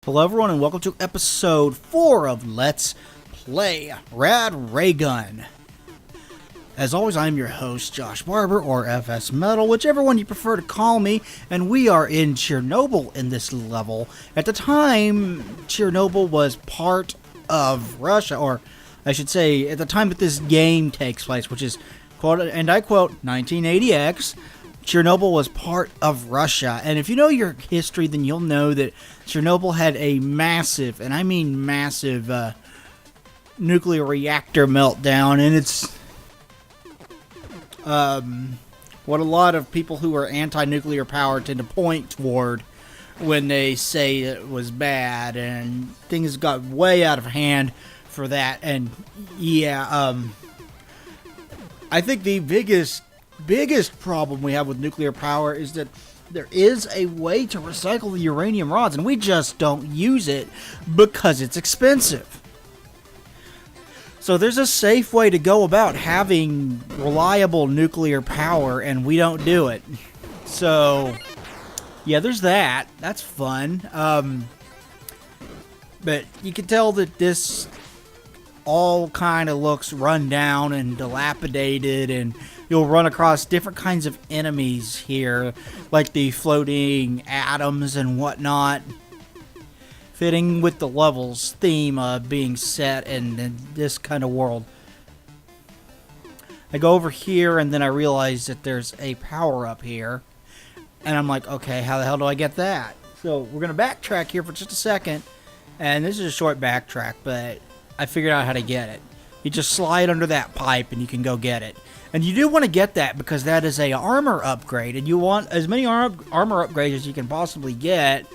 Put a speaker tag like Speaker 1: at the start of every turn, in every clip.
Speaker 1: Hello everyone and welcome to episode 4 of Let's Play Rad Raygun. As always, I'm your host, Josh Barber, or FS Metal, whichever one you prefer to call me, and we are in Chernobyl in this level. At the time, Chernobyl was part of Russia, or I should say, at the time that this game takes place, which is, quote, and I quote, 1980X, Chernobyl was part of Russia. And if you know your history, then you'll know that Chernobyl had a massive, and I mean massive, nuclear reactor meltdown. And it's what a lot of people who are anti-nuclear power tend to point toward when they say it was bad. And things got way out of hand for that. And yeah, I think the biggest problem we have with nuclear power is that there is a way to recycle the uranium rods, and we just don't use it because it's expensive. So there's a safe way to go about having reliable nuclear power, and we don't do it. So yeah, there's that. That's fun. But you can tell that this all kind of looks run down and dilapidated, and you'll run across different kinds of enemies here, like the floating atoms and whatnot, fitting with the level's theme of being set in this kind of world. I go over here and then I realize that there's a power-up here, and I'm like, okay, how the hell do I get that? So we're going to backtrack here for just a second, and this is a short backtrack, but I figured out how to get it. You just slide under that pipe and you can go get it. And you do want to get that because that is a armor upgrade, and you want as many armor upgrades as you can possibly get,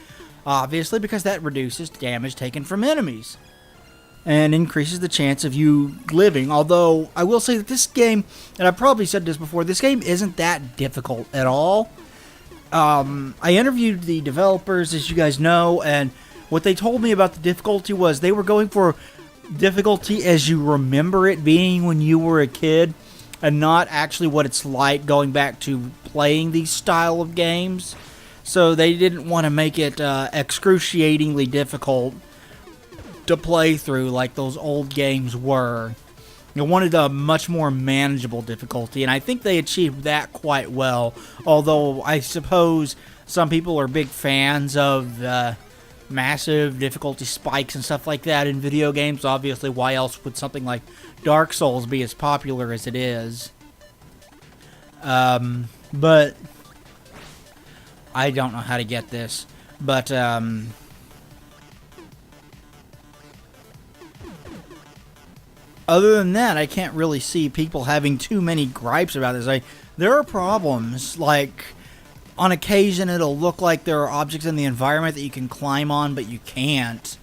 Speaker 1: obviously, because that reduces damage taken from enemies and increases the chance of you living. Although I will say that this game, and I've probably said this before, this game isn't that difficult at all. I interviewed the developers, as you guys know, and what they told me about the difficulty was they were going for difficulty as you remember it being when you were a kid, and not actually what it's like going back to playing these style of games. So they didn't want to make it excruciatingly difficult to play through like those old games were. They wanted a much more manageable difficulty, and I think they achieved that quite well. Although I suppose some people are big fans of massive difficulty spikes and stuff like that in video games. Obviously, why else would something like Dark Souls be as popular as it is? But I don't know how to get this. But other than that, I can't really see people having too many gripes about this. There are problems, like on occasion it'll look like there are objects in the environment that you can climb on, but you can't.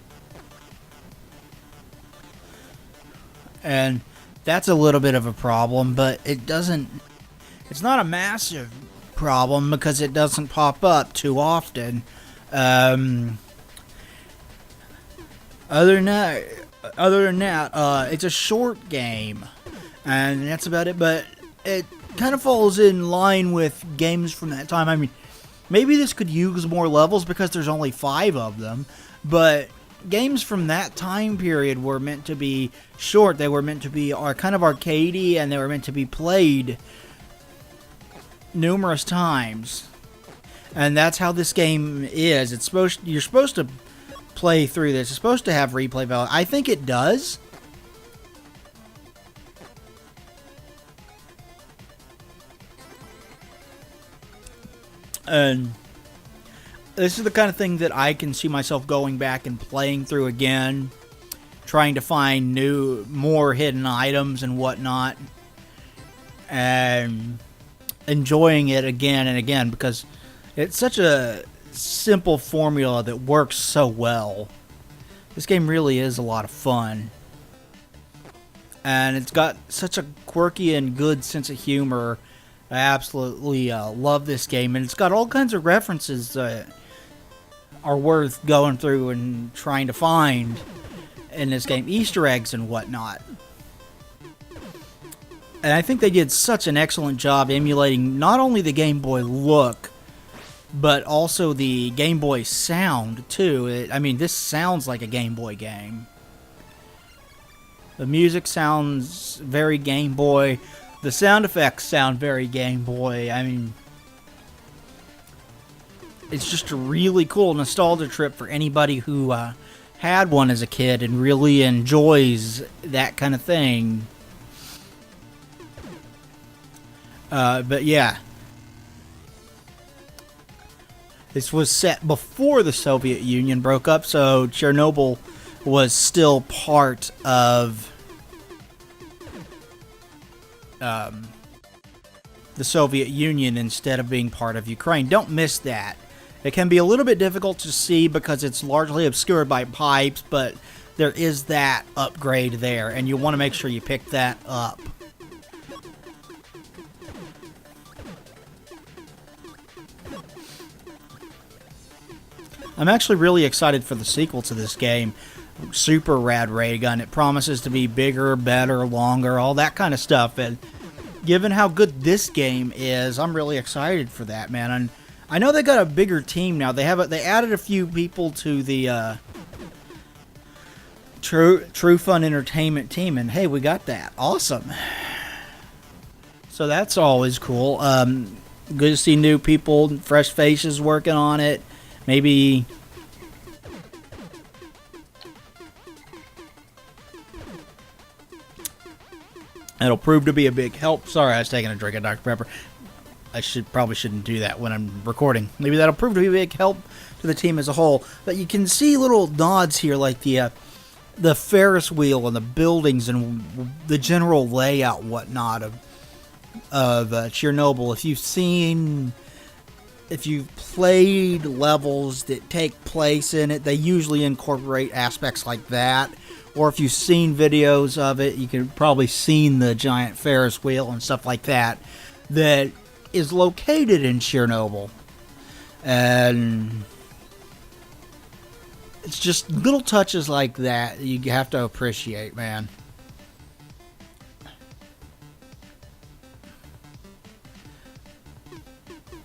Speaker 1: And that's a little bit of a problem, but it's not a massive problem because it doesn't pop up too often. Other than that, it's a short game, and that's about it, but it kind of falls in line with games from that time. I mean, maybe this could use more levels because there's only 5 of them, but games from that time period were meant to be short. They were meant to be kind of arcadey, and they were meant to be played numerous times. And that's how this game is. You're supposed to play through this. It's supposed to have replay value. I think it does. And this is the kind of thing that I can see myself going back and playing through again, trying to find more hidden items and whatnot, and enjoying it again and again because it's such a simple formula that works so well. This game really is a lot of fun, and it's got such a quirky and good sense of humor. I absolutely love this game, and it's got all kinds of references that are worth going through and trying to find in this game. Easter eggs and whatnot. And I think they did such an excellent job emulating not only the Game Boy look, but also the Game Boy sound too. I mean, this sounds like a Game Boy game. The music sounds very Game Boy. The sound effects sound very Game Boy. I mean, it's just a really cool nostalgia trip for anybody who had one as a kid and really enjoys that kind of thing. But yeah. This was set before the Soviet Union broke up, so Chernobyl was still part of the Soviet Union instead of being part of Ukraine. Don't miss that. It can be a little bit difficult to see because it's largely obscured by pipes, but there is that upgrade there, and you want to make sure you pick that up. I'm actually really excited for the sequel to this game, Super Rad Raygun. It promises to be bigger, better, longer, all that kind of stuff. And given how good this game is, I'm really excited for that, man. And I know they got a bigger team now. They added a few people to the Trufun Entertainment team, and hey, we got that. Awesome. So that's always cool. Good to see new people, fresh faces working on it. Maybe it'll prove to be a big help. Sorry, I was taking a drink of Dr. Pepper. I probably shouldn't do that when I'm recording. Maybe that'll prove to be a big help to the team as a whole. But you can see little nods here, like the Ferris wheel and the buildings and the general layout and whatnot of Chernobyl. If you've played levels that take place in it, they usually incorporate aspects like that. Or if you've seen videos of it, you can probably seen the giant Ferris wheel and stuff like that that is located in Chernobyl. And it's just little touches like that you have to appreciate, man.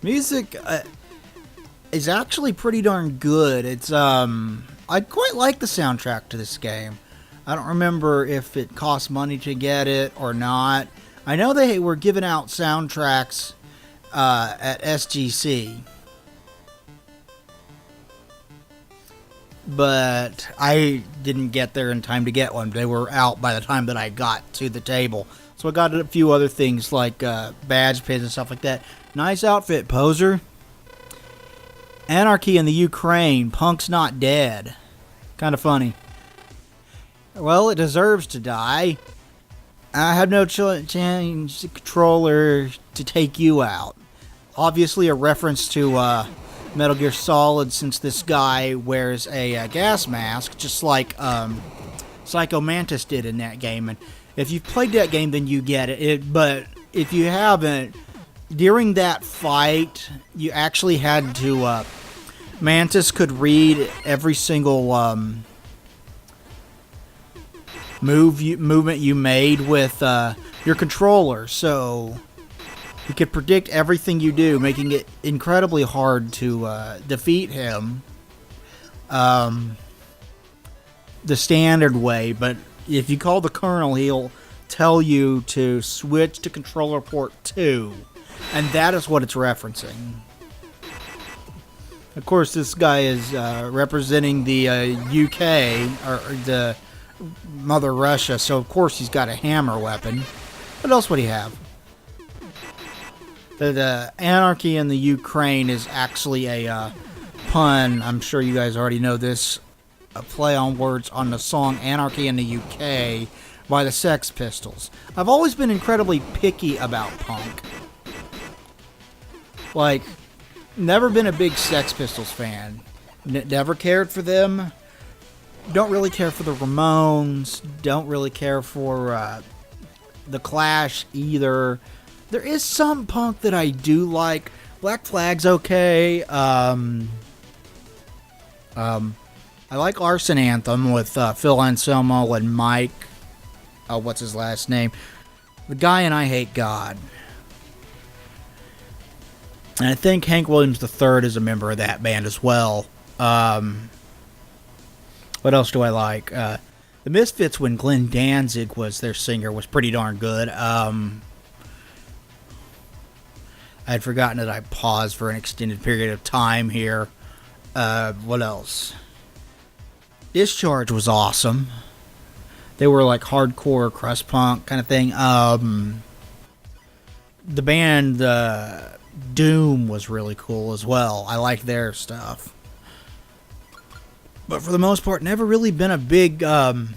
Speaker 1: Music is actually pretty darn good. It's I quite like the soundtrack to this game. I don't remember if it cost money to get it or not. I know they were giving out soundtracks at SGC, but I didn't get there in time to get one. They were out by the time that I got to the table. So I got a few other things like badge pins and stuff like that. Nice outfit, poser. Anarchy in the Ukraine. Punk's not dead. Kind of funny. Well, it deserves to die. I have no change the controller to take you out. Obviously a reference to Metal Gear Solid, since this guy wears a gas mask, just like Psycho Mantis did in that game. And if you've played that game, then you get it. But if you haven't, during that fight, you actually had to... Mantis could read every single movement you made with your controller, so he could predict everything you do, making it incredibly hard to defeat him the standard way. But if you call the colonel, he'll tell you to switch to controller port 2, and that is what it's referencing. Of course, this guy is representing the UK, or the Mother Russia, so of course he's got a hammer weapon. What else would he have? The Anarchy in the Ukraine is actually a pun. I'm sure you guys already know this. A play on words on the song Anarchy in the UK by the Sex Pistols. I've always been incredibly picky about punk. Like, never been a big Sex Pistols fan. Never cared for them. Don't really care for the Ramones. Don't really care for the Clash either. There is some punk that I do like. Black Flag's okay. I like Arson Anthem with Phil Anselmo and Mike. What's his last name? The guy in I Hate God. And I think Hank Williams III is a member of that band as well. What else do I like? The Misfits, when Glenn Danzig was their singer, was pretty darn good. I had forgotten that I paused for an extended period of time here. What else? Discharge was awesome. They were like hardcore crust punk kind of thing. The band Doom was really cool as well. I liked their stuff. But for the most part, never really been a big punk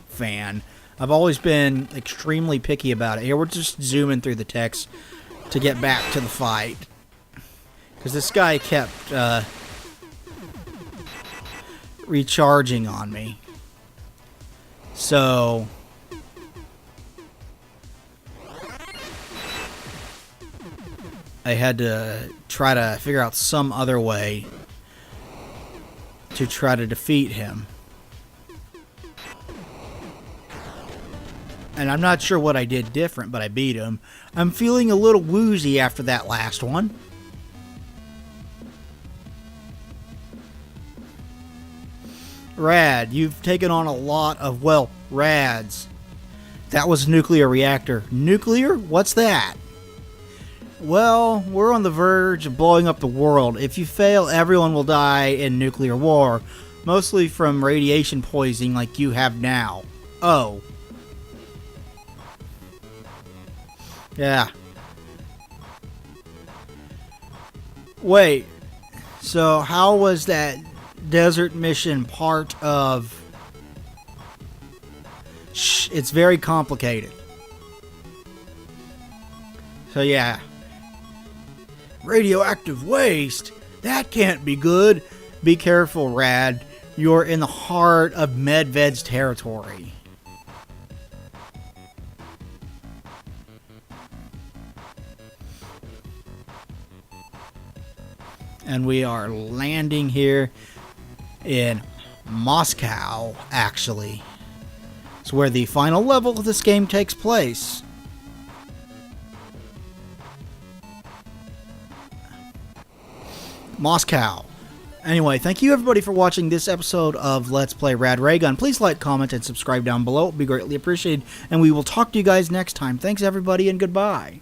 Speaker 1: fan. I've always been extremely picky about it. Here, we're just zooming through the text to get back to the fight. Because this guy kept recharging on me. So I had to try to figure out some other way to try to defeat him. And I'm not sure what I did different, but I beat him. I'm feeling a little woozy after that last one. Rad, you've taken on a lot of, well, rads. That was nuclear reactor. Nuclear? What's that? Well, we're on the verge of blowing up the world. If you fail, everyone will die in nuclear war. Mostly from radiation poisoning like you have now. Oh. Yeah. Wait. So how was that desert mission part of... Shh, it's very complicated. So yeah. Radioactive waste? That can't be good. Be careful, Rad. You're in the heart of Medved's territory. And we are landing here in Moscow, actually. It's where the final level of this game takes place. Moscow. Anyway, thank you everybody for watching this episode of Let's Play Rad Raygun. Please like, comment, and subscribe down below. It would be greatly appreciated. And we will talk to you guys next time. Thanks everybody, and goodbye.